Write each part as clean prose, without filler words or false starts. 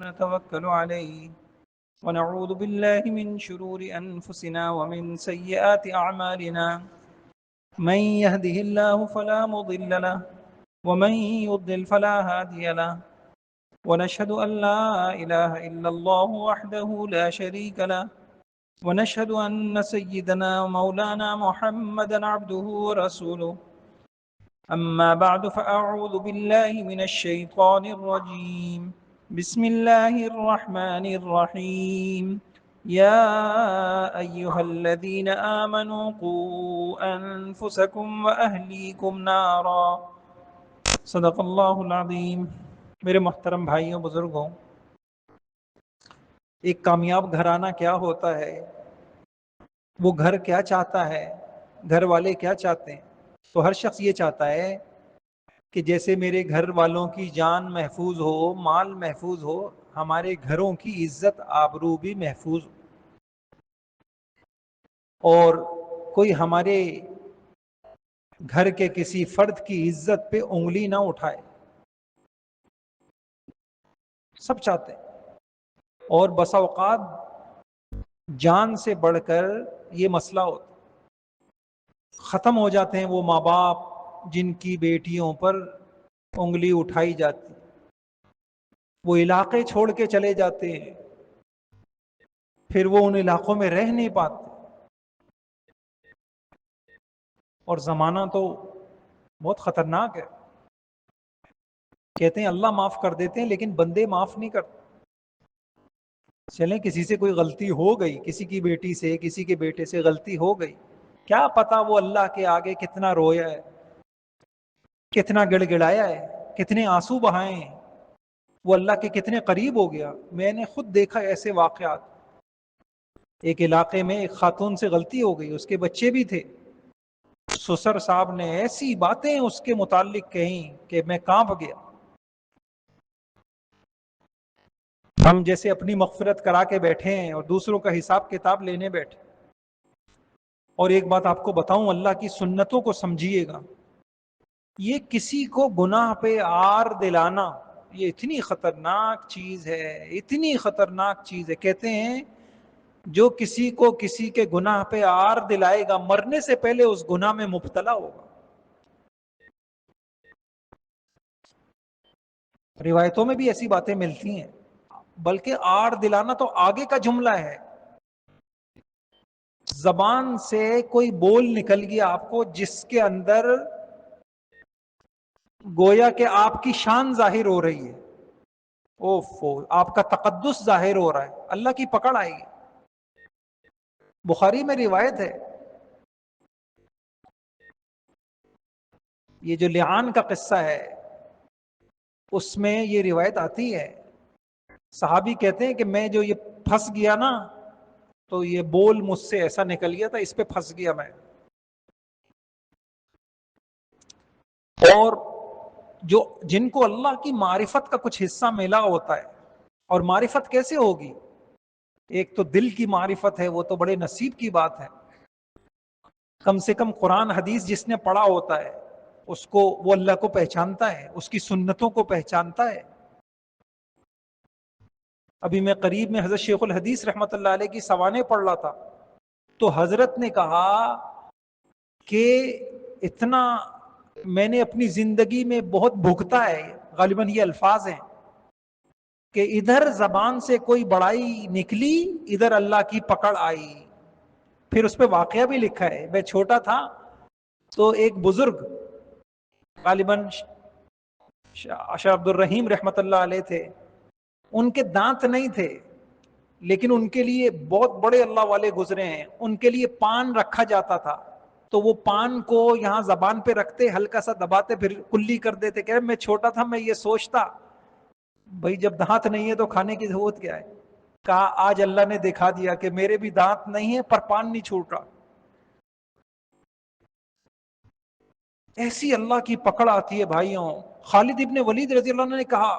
نتوكل عليه ونعوذ بالله من شرور أنفسنا ومن سيئات أعمالنا من يهده الله فلا مضل له ومن يضلل فلا هادي له ونشهد أن لا إله إلا الله وحده لا شريك له ونشهد أن سيدنا ومولانا محمدا عبده ورسوله أما بعد فأعوذ بالله من الشيطان الرجيم بسم الله الرحمن الرحيم يا أيها الذين آمنوا قوا أنفسكم وأهليكم نارا صدق اللہ العظیم۔ میرے محترم بھائیوں بزرگوں، ایک کامیاب گھرانہ کیا ہوتا ہے، وہ گھر کیا چاہتا ہے، گھر والے کیا چاہتے ہیں؟ تو ہر شخص یہ چاہتا ہے کہ جیسے میرے گھر والوں کی جان محفوظ ہو، مال محفوظ ہو، ہمارے گھروں کی عزت آبرو بھی محفوظ ہو، اور کوئی ہمارے گھر کے کسی فرد کی عزت پہ انگلی نہ اٹھائے۔ سب چاہتے ہیں، اور بسا اوقات جان سے بڑھ کر یہ مسئلہ ہوتا ہے۔ ختم ہو جاتے ہیں وہ ماں باپ جن کی بیٹیوں پر انگلی اٹھائی جاتی، وہ علاقے چھوڑ کے چلے جاتے ہیں، پھر وہ ان علاقوں میں رہ نہیں پاتے۔ اور زمانہ تو بہت خطرناک ہے، کہتے ہیں اللہ معاف کر دیتے ہیں لیکن بندے معاف نہیں کرتے۔ چلیں کسی سے کوئی غلطی ہو گئی، کسی کی بیٹی سے، کسی کے بیٹے سے غلطی ہو گئی، کیا پتا وہ اللہ کے آگے کتنا رویا ہے، کتنا گڑ گڑایا ہے، کتنے آنسو بہائے ہیں، وہ اللہ کے کتنے قریب ہو گیا۔ میں نے خود دیکھا ایسے واقعات۔ ایک علاقے میں ایک خاتون سے غلطی ہو گئی، اس کے بچے بھی تھے، سسر صاحب نے ایسی باتیں اس کے متعلق کہیں کہ میں کانپ گیا۔ ہم جیسے اپنی مغفرت کرا کے بیٹھے ہیں اور دوسروں کا حساب کتاب لینے بیٹھے۔ اور ایک بات آپ کو بتاؤں، اللہ کی سنتوں کو سمجھیے گا، یہ کسی کو گناہ پہ آر دلانا یہ اتنی خطرناک چیز ہے، اتنی خطرناک چیز ہے۔ کہتے ہیں جو کسی کو کسی کے گناہ پہ آر دلائے گا، مرنے سے پہلے اس گناہ میں مبتلا ہوگا۔ روایتوں میں بھی ایسی باتیں ملتی ہیں، بلکہ آر دلانا تو آگے کا جملہ ہے۔ زبان سے کوئی بول نکل گیا آپ کو جس کے اندر گویا کہ آپ کی شان ظاہر ہو رہی ہے، آپ کا تقدس ظاہر ہو رہا ہے، اللہ کی پکڑ آئے گی۔ بخاری میں روایت ہے، یہ جو لعان کا قصہ ہے اس میں یہ روایت آتی ہے، صحابی کہتے ہیں کہ میں جو یہ پھنس گیا نا، تو یہ بول مجھ سے ایسا نکل گیا تھا، اس پہ پھنس گیا میں۔ اور جن کو اللہ کی معرفت کا کچھ حصہ ملا ہوتا ہے، اور معرفت کیسے ہوگی؟ ایک تو دل کی معرفت ہے، وہ تو بڑے نصیب کی بات ہے۔ کم سے کم قرآن حدیث جس نے پڑھا ہوتا ہے اس کو وہ اللہ کو پہچانتا ہے، اس کی سنتوں کو پہچانتا ہے۔ ابھی میں قریب میں حضرت شیخ الحدیث رحمت اللہ علیہ کی سوانح پڑھ رہا تھا، تو حضرت نے کہا کہ اتنا میں نے اپنی زندگی میں بہت بھگتا ہے، غالباً یہ الفاظ ہیں کہ ادھر زبان سے کوئی بڑائی نکلی، ادھر اللہ کی پکڑ آئی۔ پھر اس پہ واقعہ بھی لکھا ہے، میں چھوٹا تھا تو ایک بزرگ غالباً شاہ عبد الرحیم رحمت اللہ علیہ تھے، ان کے دانت نہیں تھے لیکن ان کے لیے بہت بڑے اللہ والے گزرے ہیں، ان کے لیے پان رکھا جاتا تھا، تو وہ پان کو یہاں زبان پہ رکھتے، ہلکا سا دباتے، پھر کلی کر دیتے۔ کہ میں چھوٹا تھا، میں یہ سوچتا بھائی جب دانت نہیں ہے تو کھانے کی ضرورت کیا ہے؟ کہا آج اللہ نے دکھا دیا کہ میرے بھی دانت نہیں ہے پر پان نہیں چھوٹ رہا۔ ایسی اللہ کی پکڑ آتی ہے بھائیوں۔ خالد ابن ولید رضی اللہ عنہ نے کہا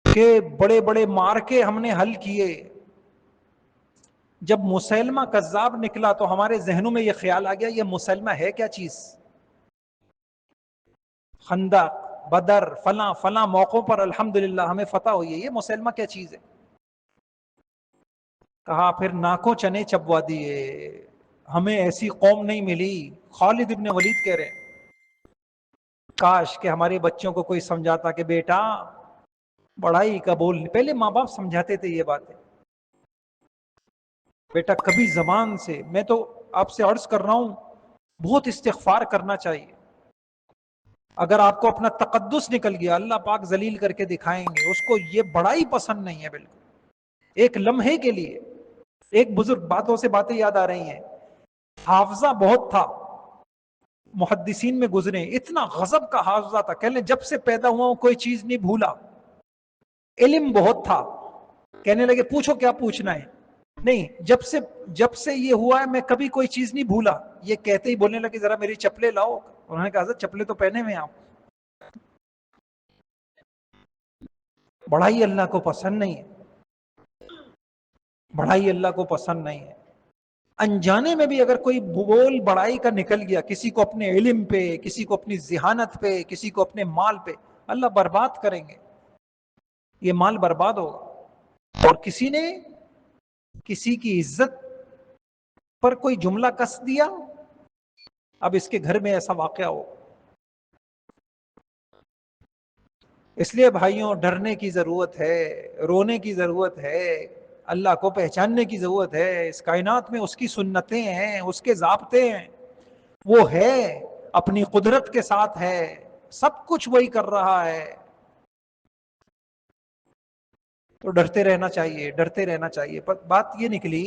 کہ بڑے بڑے مارکے ہم نے حل کیے، جب مسیلمہ کذاب نکلا تو ہمارے ذہنوں میں یہ خیال آ گیا یہ مسیلمہ ہے کیا چیز؟ خندق، بدر، فلاں فلاں موقعوں پر الحمدللہ ہمیں فتح ہوئی ہے، یہ مسلمہ کیا چیز ہے؟ کہا پھر ناکوں چنے چبوا دیے، ہمیں ایسی قوم نہیں ملی۔ خالد ابن ولید کہہ رہے ہیں کاش کہ ہمارے بچوں کو کوئی سمجھاتا کہ بیٹا بڑائی کا بول، پہلے ماں باپ سمجھاتے تھے یہ باتیں، بیٹا کبھی زبان سے، میں تو آپ سے عرض کر رہا ہوں بہت استغفار کرنا چاہیے۔ اگر آپ کو اپنا تقدس نکل گیا، اللہ پاک ذلیل کر کے دکھائیں گے، اس کو یہ بڑائی پسند نہیں ہے بالکل۔ ایک لمحے کے لیے، ایک بزرگ، باتوں سے باتیں یاد آ رہی ہیں، حافظہ بہت تھا، محدثین میں گزرے، اتنا غضب کا حافظہ تھا، کہنے جب سے پیدا ہوا ہوں کوئی چیز نہیں بھولا۔ علم بہت تھا، کہنے لگے پوچھو کیا پوچھنا ہے، نہیں جب سے یہ ہوا ہے میں کبھی کوئی چیز نہیں بھولا۔ یہ کہتے ہی بولنے لگے ذرا میری چپلیں لاؤ، انہوں نے کہا حضرت چپلیں تو پہنے ہوئے آپ۔ بڑائی اللہ کو پسند نہیں ہے، بڑائی اللہ کو پسند نہیں ہے۔ انجانے میں بھی اگر کوئی بول بڑائی کا نکل گیا، کسی کو اپنے علم پہ، کسی کو اپنی ذہانت پہ، کسی کو اپنے مال پہ، اللہ برباد کریں گے، یہ مال برباد ہوگا۔ اور کسی نے کسی کی عزت پر کوئی جملہ کس دیا، اب اس کے گھر میں ایسا واقعہ ہو۔ اس لیے بھائیوں ڈرنے کی ضرورت ہے، رونے کی ضرورت ہے، اللہ کو پہچاننے کی ضرورت ہے۔ اس کائنات میں اس کی سنتیں ہیں، اس کے ضابطے ہیں، وہ ہے، اپنی قدرت کے ساتھ ہے، سب کچھ وہی کر رہا ہے، تو ڈرتے رہنا چاہیے، ڈرتے رہنا چاہیے۔ بات یہ نکلی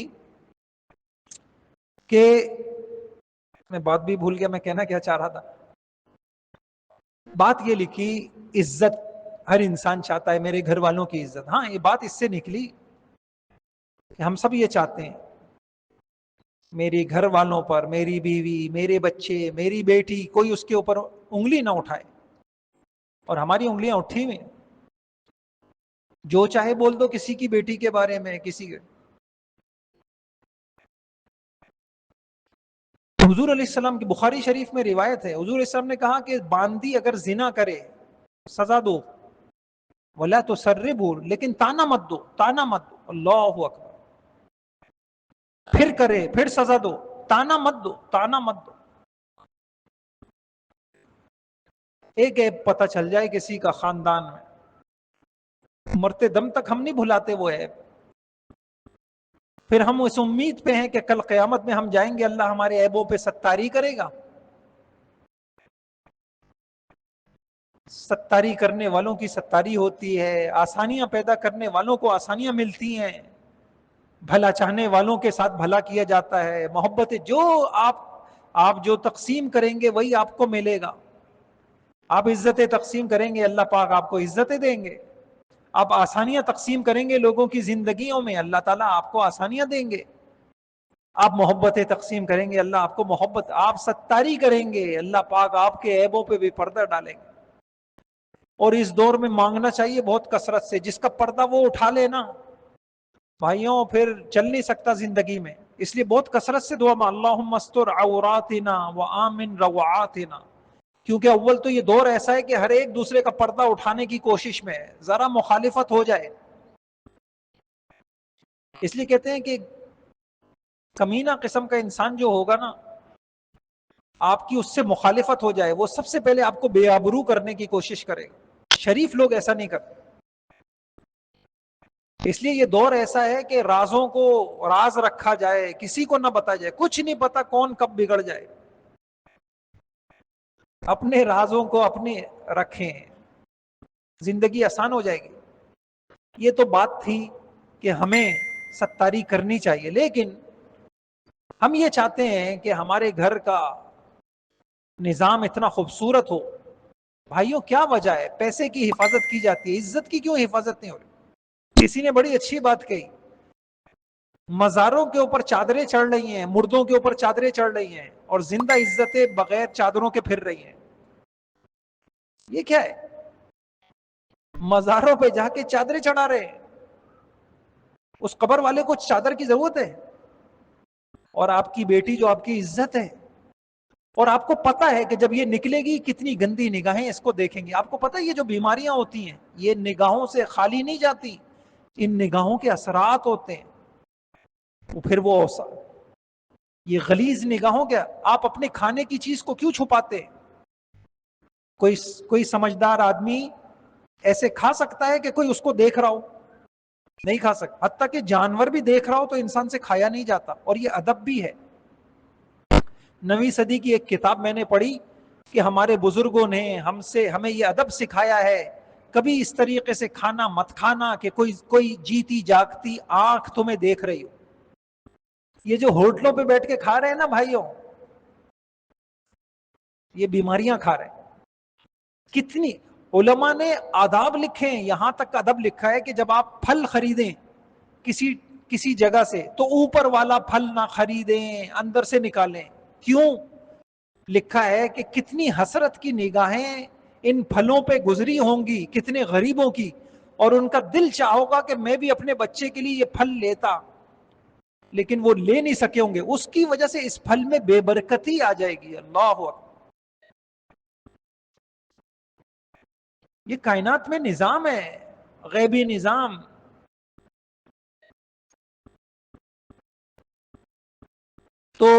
کہ میں بات بھی بھول گیا، میں کہنا کیا چاہ رہا تھا۔ بات یہ لکھی عزت ہر انسان چاہتا ہے، میرے گھر والوں کی عزت، ہاں یہ بات اس سے نکلی کہ ہم سب یہ چاہتے ہیں میری گھر والوں پر، میری بیوی، میرے بچے، میری بیٹی، کوئی اس کے اوپر انگلی نہ اٹھائے، اور ہماری انگلیاں اٹھی ہوئی، جو چاہے بول دو کسی کی بیٹی کے بارے میں، کسی کے۔ حضور علیہ السلام کی بخاری شریف میں روایت ہے، حضور علیہ السلام نے کہا کہ باندی اگر زنا کرے سزا دو، ولا تسربوا، لیکن تانا مت دو، تانا مت دو، اللہ اکبر، پھر کرے پھر سزا دو، تانا مت دو، تانا مت دو۔ ایک عیب پتہ چل جائے کسی کا خاندان میں، مرتے دم تک ہم نہیں بھلاتے وہ عیب، پھر ہم اس امید پہ ہیں کہ کل قیامت میں ہم جائیں گے اللہ ہمارے عیبوں پہ ستاری کرے گا۔ ستاری کرنے والوں کی ستاری ہوتی ہے، آسانیاں پیدا کرنے والوں کو آسانیاں ملتی ہیں، بھلا چاہنے والوں کے ساتھ بھلا کیا جاتا ہے، محبت جو آپ جو تقسیم کریں گے وہی آپ کو ملے گا۔ آپ عزتیں تقسیم کریں گے، اللہ پاک آپ کو عزتیں دیں گے۔ آپ آسانیاں تقسیم کریں گے لوگوں کی زندگیوں میں، اللہ تعالیٰ آپ کو آسانیاں دیں گے۔ آپ محبتیں تقسیم کریں گے، اللہ آپ کو محبت، آپ ستاری کریں گے، اللہ پاک آپ کے عیبوں پہ بھی پردہ ڈالیں گے۔ اور اس دور میں مانگنا چاہیے بہت کثرت سے، جس کا پردہ وہ اٹھا لے نا بھائیوں پھر چل نہیں سکتا زندگی میں، اس لیے بہت کثرت سے دعا مانگ، اللہم استر عوراتنا وآمن روعاتنا، کیونکہ اول تو یہ دور ایسا ہے کہ ہر ایک دوسرے کا پردہ اٹھانے کی کوشش میں ہے، ذرا مخالفت ہو جائے، اس لیے کہتے ہیں کہ کمینہ قسم کا انسان جو ہوگا نا، آپ کی اس سے مخالفت ہو جائے، وہ سب سے پہلے آپ کو بے آبرو کرنے کی کوشش کرے گا۔ شریف لوگ ایسا نہیں کرتے، اس لیے یہ دور ایسا ہے کہ رازوں کو راز رکھا جائے، کسی کو نہ بتایا جائے، کچھ نہیں پتا کون کب بگڑ جائے، اپنے رازوں کو اپنے رکھیں، زندگی آسان ہو جائے گی۔ یہ تو بات تھی کہ ہمیں ستاری کرنی چاہیے، لیکن ہم یہ چاہتے ہیں کہ ہمارے گھر کا نظام اتنا خوبصورت ہو۔ بھائیوں کیا وجہ ہے؟ پیسے کی حفاظت کی جاتی ہے، عزت کی کیوں حفاظت نہیں ہو رہی؟ کسی نے بڑی اچھی بات کہی، مزاروں کے اوپر چادریں چڑھ رہی ہیں، مردوں کے اوپر چادریں چڑھ رہی ہیں، اور زندہ عزتیں بغیر چادروں کے پھر رہی ہیں، یہ کیا ہے؟ مزاروں پہ جا کے چادریں چڑھا رہے ہیں، اس قبر والے کو چادر کی ضرورت ہے؟ اور آپ کی بیٹی جو آپ کی عزت ہے، اور آپ کو پتا ہے کہ جب یہ نکلے گی کتنی گندی نگاہیں اس کو دیکھیں گی. آپ کو پتا ہے یہ جو بیماریاں ہوتی ہیں یہ نگاہوں سے خالی نہیں جاتی, ان نگاہوں کے اثرات ہوتے ہیں. پھر وہ یہ غلیظ نگاہوں کے, آپ اپنے کھانے کی چیز کو کیوں چھپاتے ہیں؟ کوئی سمجھدار آدمی ایسے کھا سکتا ہے کہ کوئی اس کو دیکھ رہا ہو؟ نہیں کھا سکتا. حتیٰ کہ جانور بھی دیکھ رہا ہو تو انسان سے کھایا نہیں جاتا. اور یہ ادب بھی ہے. 9ویں صدی کی ایک کتاب میں نے پڑھی کہ ہمارے بزرگوں نے ہمیں یہ ادب سکھایا ہے, کبھی اس طریقے سے کھانا مت کھانا کہ کوئی جیتی جاگتی آنکھ تمہیں دیکھ رہی ہو. یہ جو ہوٹلوں پہ بیٹھ کے کھا رہے ہیں نا بھائیوں, یہ بیماریاں کھا رہے ہیں. کتنی علماء نے آداب لکھے ہیں, یہاں تک ادب لکھا ہے کہ جب آپ پھل خریدیں کسی جگہ سے تو اوپر والا پھل نہ خریدیں, اندر سے نکالیں. کیوں؟ لکھا ہے کہ کتنی حسرت کی نگاہیں ان پھلوں پہ گزری ہوں گی, کتنے غریبوں کی, اور ان کا دل چاہو گا کہ میں بھی اپنے بچے کے لیے یہ پھل لیتا, لیکن وہ لے نہیں سکے ہوں گے. اس کی وجہ سے اس پھل میں بے برکتی آ جائے گی. اللہ اکبر. یہ کائنات میں نظام ہے, غیبی نظام. تو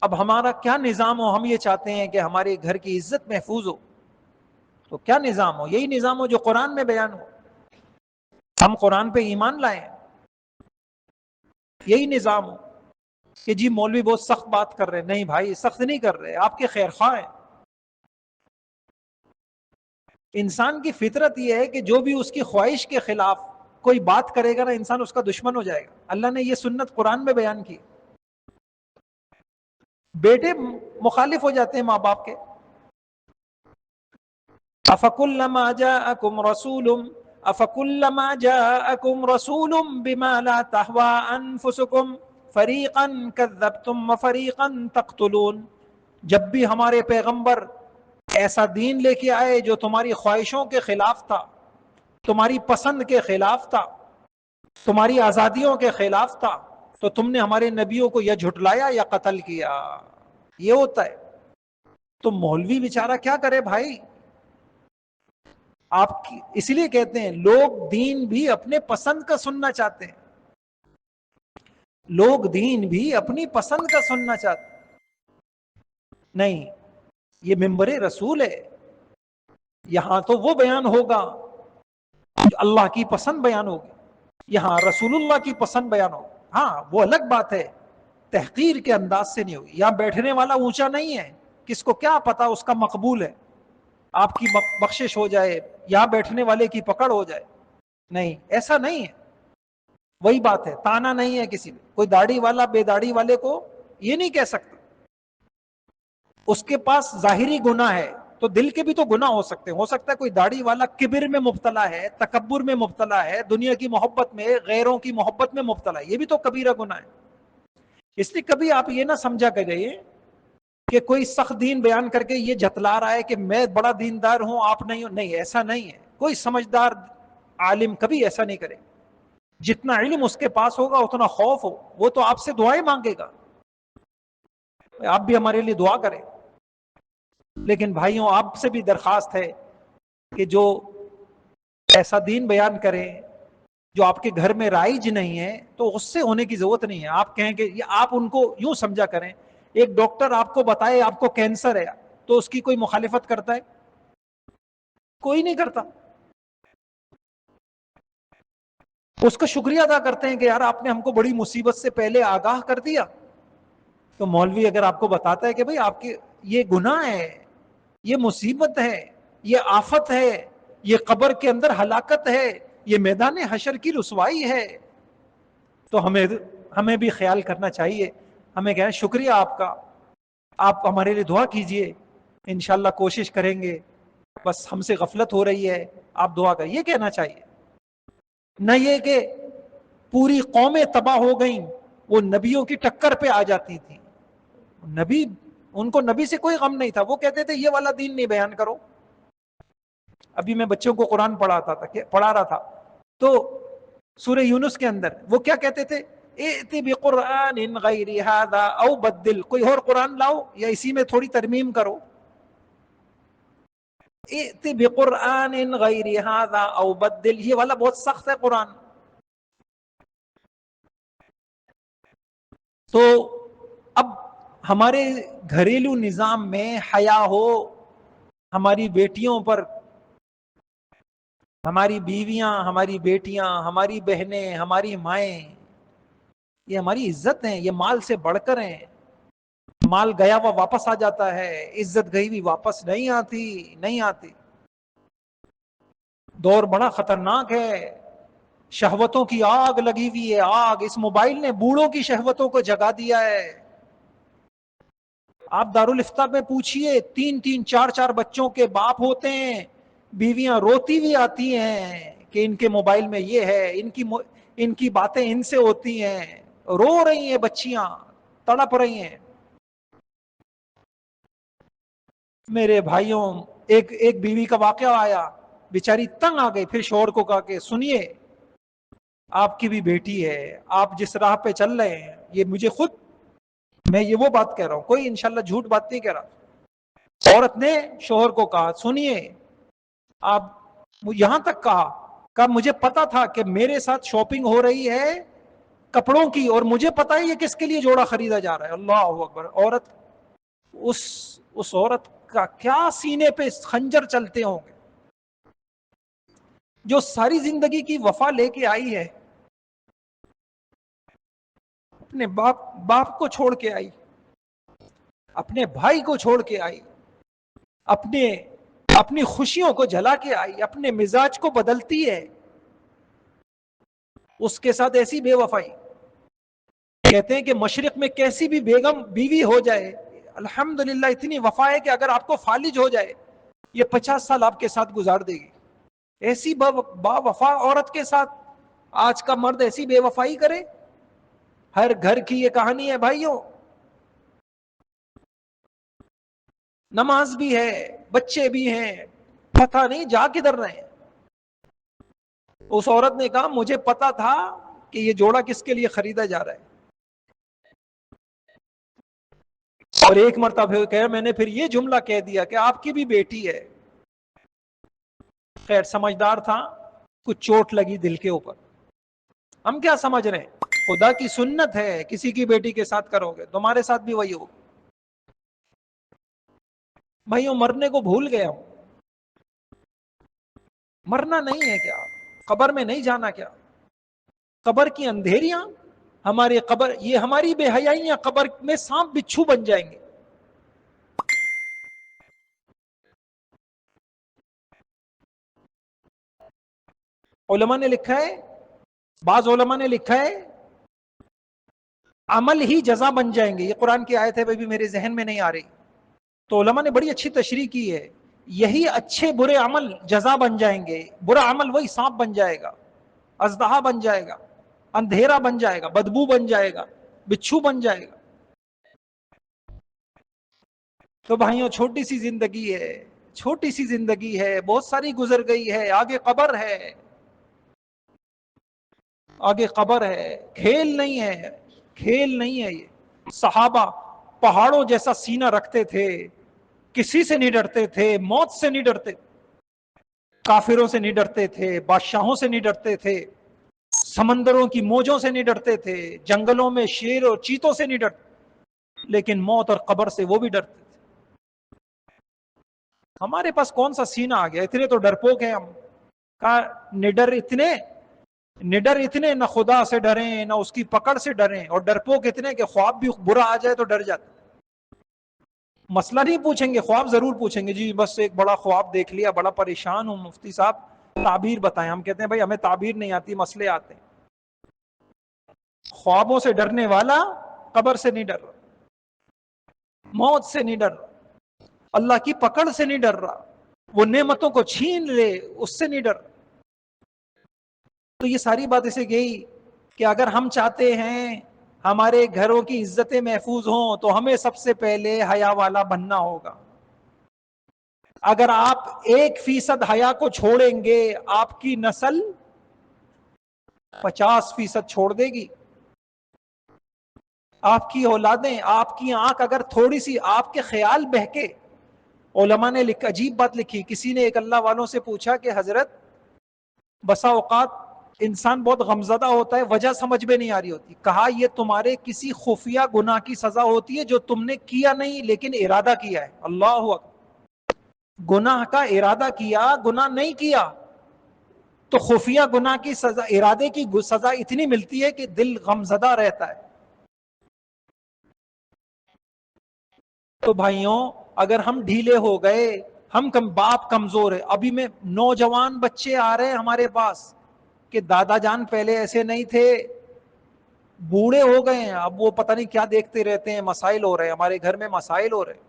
اب ہمارا کیا نظام ہو؟ ہم یہ چاہتے ہیں کہ ہمارے گھر کی عزت محفوظ ہو. تو کیا نظام ہو؟ یہی نظام ہو جو قرآن میں بیان ہو. ہم قرآن پہ ایمان لائیں. یہی نظام ہو کہ جی مولوی بہت سخت بات کر رہے ہیں. نہیں بھائی, سخت نہیں کر رہے, آپ کے خیر خواہ ہیں. انسان کی فطرت یہ ہے کہ جو بھی اس کی خواہش کے خلاف کوئی بات کرے گا نا, انسان اس کا دشمن ہو جائے گا. اللہ نے یہ سنت قرآن میں بیان کی. بیٹے مخالف ہو جاتے ہیں ماں باپ کے. افکلما جاءکم رسول بما لا تهوى انفسکم فریقا کذبتم وفریقا تقتلون. جب بھی ہمارے پیغمبر ایسا دین لے کے آئے جو تمہاری خواہشوں کے خلاف تھا, تمہاری پسند کے خلاف تھا, تمہاری آزادیوں کے خلاف تھا, تو تم نے ہمارے نبیوں کو یا جھٹلایا یا قتل کیا. یہ ہوتا ہے. تو مولوی بیچارہ کیا کرے بھائی؟ آپ کی اس لیے کہتے ہیں لوگ دین بھی اپنے پسند کا سننا چاہتے ہیں. لوگ دین بھی اپنی پسند کا سننا چاہتے ہیں. نہیں, یہ منبر رسول ہے, یہاں تو وہ بیان ہوگا جو اللہ کی پسند بیان ہوگی, یہاں رسول اللہ کی پسند بیان ہوگی. ہاں وہ الگ بات ہے, تحقیر کے انداز سے نہیں ہوگی. یہاں بیٹھنے والا اونچا نہیں ہے, کس کو کیا پتا اس کا مقبول ہے, آپ کی بخشش ہو جائے, یہاں بیٹھنے والے کی پکڑ ہو جائے. نہیں, ایسا نہیں ہے. وہی بات ہے, تانا نہیں ہے کسی میں. کوئی داڑھی والا بے داڑھی والے کو یہ نہیں کہہ سکتا. اس کے پاس ظاہری گناہ ہے تو دل کے بھی تو گناہ ہو سکتے ہیں. ہو سکتا ہے کوئی داڑھی والا کبر میں مبتلا ہے, تکبر میں مبتلا ہے, دنیا کی محبت میں, غیروں کی محبت میں مبتلا ہے. یہ بھی تو کبیرہ گناہ ہے. اس لیے کبھی آپ یہ نہ سمجھا کریے کہ کوئی سخت دین بیان کر کے یہ جتلا رہا ہے کہ میں بڑا دیندار ہوں, آپ نہیں ہو. نہیں, ایسا نہیں ہے. کوئی سمجھدار عالم کبھی ایسا نہیں کرے. جتنا علم اس کے پاس ہوگا اتنا خوف ہو. وہ تو آپ سے دعائیں مانگے گا, آپ بھی ہمارے لیے دعا کریں. لیکن بھائیوں, آپ سے بھی درخواست ہے کہ جو ایسا دین بیان کریں جو آپ کے گھر میں رائج نہیں ہے, تو غصے ہونے کی ضرورت نہیں ہے. آپ کہیں کہ آپ ان کو یوں سمجھا کریں, ایک ڈاکٹر آپ کو بتائے آپ کو کینسر ہے, تو اس کی کوئی مخالفت کرتا ہے؟ کوئی نہیں کرتا. اس کا شکریہ ادا کرتے ہیں کہ یار آپ نے ہم کو بڑی مصیبت سے پہلے آگاہ کر دیا. تو مولوی اگر آپ کو بتاتا ہے کہ بھئی آپ کے یہ گناہ ہے, یہ مصیبت ہے, یہ آفت ہے, یہ قبر کے اندر ہلاکت ہے, یہ میدان حشر کی رسوائی ہے, تو ہمیں بھی خیال کرنا چاہیے. ہمیں کہیں شکریہ آپ کا, آپ ہمارے لیے دعا کیجئے, انشاءاللہ کوشش کریں گے, بس ہم سے غفلت ہو رہی ہے, آپ دعا کریں. یہ کہنا چاہیے. نہ یہ کہ پوری قومیں تباہ ہو گئیں, وہ نبیوں کی ٹکر پہ آ جاتی تھی. نبی, ان کو نبی سے کوئی غم نہیں تھا. وہ کہتے تھے یہ والا دین نہیں بیان کرو. ابھی میں بچوں کو قرآن پڑھا رہا تھا, تو سورہ یونس کے اندر وہ کیا کہتے تھے, ائت بقرآن غیر ھذا او بدل، کوئی اور قرآن لاؤ یا اسی میں تھوڑی ترمیم کرو. ائت بقرآن غیر ھذا او بدل، یہ والا بہت سخت ہے قرآن. تو اب ہمارے گھریلو نظام میں حیا ہو، ہماری بیٹیوں پر، ہماری بیویاں، ہماری بیٹیاں، ہماری بہنیں، ہماری مائیں، یہ ہماری عزت ہیں، یہ مال سے بڑھ کر ہیں. مال گیا ہوا واپس آ جاتا ہے، عزت گئی ہوئی واپس نہیں آتی، نہیں آتی. دور بڑا خطرناک ہے، شہوتوں کی آگ لگی ہوئی ہے، آگ. اس موبائل نے بوڑھوں کی شہوتوں کو جگا دیا ہے. آپ دارالفتہ میں پوچھئے، 3 4 بچوں کے باپ ہوتے ہیں، بیویاں روتی ہوئی آتی ہیں کہ ان کے موبائل میں یہ ہے، ان کی باتیں ان سے ہوتی ہیں. رو رہی ہیں بچیاں، تڑپ رہی ہیں. میرے بھائیوں، ایک بیوی کا واقعہ آیا، بیچاری تنگ آ گئی. پھر شوہر کو کہا کہ سنیے، آپ کی بھی بیٹی ہے، آپ جس راہ پہ چل رہے ہیں، یہ مجھے خود، میں یہ وہ بات کہہ رہا ہوں، کوئی انشاءاللہ جھوٹ بات نہیں کہہ رہا. عورت نے شوہر کو کہا سنیے، آپ، یہاں تک کہا مجھے پتا تھا کہ میرے ساتھ شاپنگ ہو رہی ہے کپڑوں کی، اور مجھے پتا ہے یہ کس کے لیے جوڑا خریدا جا رہا ہے. اللہ اکبر. عورت، اس عورت کا کیا سینے پہ خنجر چلتے ہوں گے، جو ساری زندگی کی وفا لے کے آئی ہے، اپنے باپ کو چھوڑ کے آئی، اپنے بھائی کو چھوڑ کے آئی، اپنی خوشیوں کو جلا کے آئی، اپنے مزاج کو بدلتی ہے. اس کے ساتھ ایسی بے وفائی. کہتے ہیں کہ مشرق میں کیسی بھی بیگم بیوی ہو جائے، الحمدللہ اتنی وفا ہے کہ اگر آپ کو فالج ہو جائے، یہ 50 سال آپ کے ساتھ گزار دے گی. ایسی با وفا عورت کے ساتھ آج کا مرد ایسی بے وفائی کرے. ہر گھر کی یہ کہانی ہے بھائیوں. نماز بھی ہے، بچے بھی ہیں، پتہ نہیں جا کدھر رہے ہیں. اس عورت نے کہا مجھے پتا تھا کہ یہ جوڑا کس کے لیے خریدا جا رہا ہے. اور ایک مرتبہ کہ میں نے پھر یہ جملہ کہہ دیا کہ آپ کی بھی بیٹی ہے. خیر سمجھدار تھا، کچھ چوٹ لگی دل کے اوپر. ہم کیا سمجھ رہے ہیں، خدا کی سنت ہے، کسی کی بیٹی کے ساتھ کرو گے تمہارے ساتھ بھی وہی ہوگا. بھائیوں، مرنے کو بھول گیا ہوں. مرنا نہیں ہے کیا؟ قبر میں نہیں جانا کیا؟ قبر کی اندھیریاں، ہمارے قبر، یہ ہماری بے حیائیاں قبر میں سانپ بچھو بن جائیں گے. علماء نے لکھا ہے، بعض علماء نے لکھا ہے عمل ہی جزا بن جائیں گے. یہ قرآن کی آیت ہے، بھی میرے ذہن میں نہیں آ رہی. تو علماء نے بڑی اچھی تشریح کی ہے، یہی اچھے برے عمل جزا بن جائیں گے. برا عمل وہی سانپ بن جائے گا، اژدہا بن جائے گا، اندھیرا بن جائے گا، بدبو بن جائے گا، بچھو بن جائے گا. تو بھائیوں، چھوٹی سی زندگی ہے، چھوٹی سی زندگی ہے، بہت ساری گزر گئی ہے، آگے قبر ہے، آگے قبر ہے. کھیل نہیں ہے، کھیل نہیں ہے. یہ صحابہ پہاڑوں جیسا سینہ رکھتے تھے، کسی سے نہیں ڈرتے تھے، موت سے نہیں ڈرتے، کافروں سے نہیں ڈرتے تھے، بادشاہوں سے نہیں ڈرتے تھے، سمندروں کی موجوں سے نہیں ڈرتے تھے، جنگلوں میں شیر اور چیتوں سے نہیں ڈرتے، لیکن موت اور قبر سے وہ بھی ڈرتے تھے. ہمارے پاس کون سا سینہ آ گیا، اتنے تو ڈرپوک ہیں ہم. کہا نڈر اتنے نہ خدا سے ڈریں نہ اس کی پکڑ سے ڈریں، اور ڈرپوک اتنے کہ خواب بھی برا آ جائے تو ڈر جاتے. مسئلہ نہیں پوچھیں گے، خواب ضرور پوچھیں گے. جی بس ایک بڑا خواب دیکھ لیا، بڑا پریشان ہوں، مفتی صاحب تعبیر بتائیں. ہم کہتے ہیں بھائی ہمیں تعبیر نہیں آتی، مسئلے آتے ہیں. خوابوں سے ڈرنے والا قبر سے نہیں ڈر رہا، موت سے نہیں ڈر رہا، اللہ کی پکڑ سے نہیں ڈر رہا، وہ نعمتوں کو چھین لے اس سے نہیں ڈر. تو یہ ساری بات اسے گئی کہ اگر ہم چاہتے ہیں ہمارے گھروں کی عزتیں محفوظ ہوں تو ہمیں سب سے پہلے حیا والا بننا ہوگا. اگر آپ 1% حیا کو چھوڑیں گے، آپ کی نسل 50% چھوڑ دے گی. آپ کی اولادیں، آپ کی آنکھ اگر تھوڑی سی آپ کے خیال بہکے. علماء نے عجیب بات لکھی. کسی نے ایک اللہ والوں سے پوچھا کہ حضرت بسا اوقات انسان بہت غمزدہ ہوتا ہے، وجہ سمجھ میں نہیں آ رہی ہوتی. کہا یہ تمہارے کسی خفیہ گناہ کی سزا ہوتی ہے جو تم نے کیا نہیں لیکن ارادہ کیا ہے. اللہ اکبر. گناہ کا ارادہ کیا، گناہ نہیں کیا، تو خفیہ گناہ کی سزا، ارادے کی سزا اتنی ملتی ہے کہ دل غمزدہ رہتا ہے. تو بھائیوں اگر ہم ڈھیلے ہو گئے، ہم باپ کمزور ہے. ابھی میں نوجوان بچے آ رہے ہیں ہمارے پاس کہ دادا جان پہلے ایسے نہیں تھے، بوڑھے ہو گئے ہیں، اب وہ پتہ نہیں کیا دیکھتے رہتے ہیں، مسائل ہو رہے ہیں ہمارے گھر میں، مسائل ہو رہے ہیں.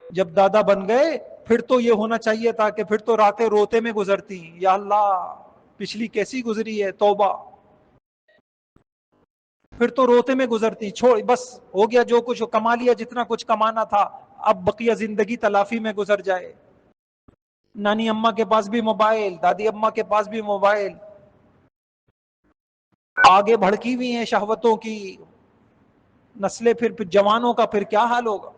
جب دادا بن گئے پھر تو یہ ہونا چاہیے تھا کہ پھر تو راتیں روتے میں گزرتی. یا اللہ پچھلی کیسی گزری ہے، توبہ. پھر تو روتے میں گزرتی. چھوڑ بس، ہو گیا جو کچھ کما لیا، جتنا کچھ کمانا تھا، اب بقیہ زندگی تلافی میں گزر جائے. نانی اماں کے پاس بھی موبائل، دادی اماں کے پاس بھی موبائل، آگے بھڑکی ہوئی ہیں شہوتوں کی نسلیں. پھر جوانوں کا پھر کیا حال ہوگا.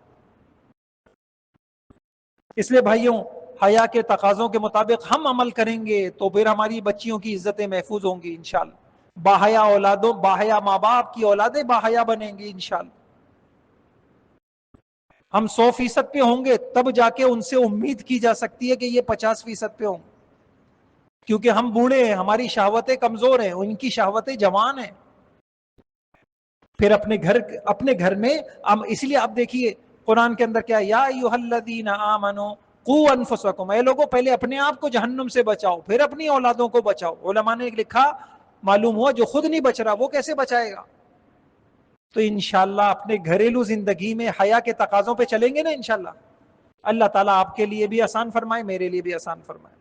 اس لیے بھائیوں حیا کے تقاضوں کے مطابق ہم عمل کریں گے تو پھر ہماری بچیوں کی عزتیں محفوظ ہوں گی انشاءاللہ. باحیا اولادوں، باحیا ماں باپ کی اولادیں باحیا بنیں گی انشاءاللہ. ہم 100% پہ ہوں گے تب جا کے ان سے امید کی جا سکتی ہے کہ یہ 50% پہ ہوں، کیونکہ ہم بوڑھے ہیں، ہماری شہوتیں کمزور ہیں، ان کی شہوتیں جوان ہیں. پھر اپنے گھر میں اس لیے آپ دیکھیے قرآن کے اندر کیا، یا ایھا الذین آمنوا قوا انفسکم، اے لوگوں پہلے اپنے آپ کو جہنم سے بچاؤ پھر اپنی اولادوں کو بچاؤ. علماء نے لکھا معلوم ہوا جو خود نہیں بچ رہا وہ کیسے بچائے گا. تو انشاءاللہ اپنے گھریلو زندگی میں حیا کے تقاضوں پہ چلیں گے نا انشاءاللہ. اللہ تعالیٰ آپ کے لیے بھی آسان فرمائے، میرے لیے بھی آسان فرمائے.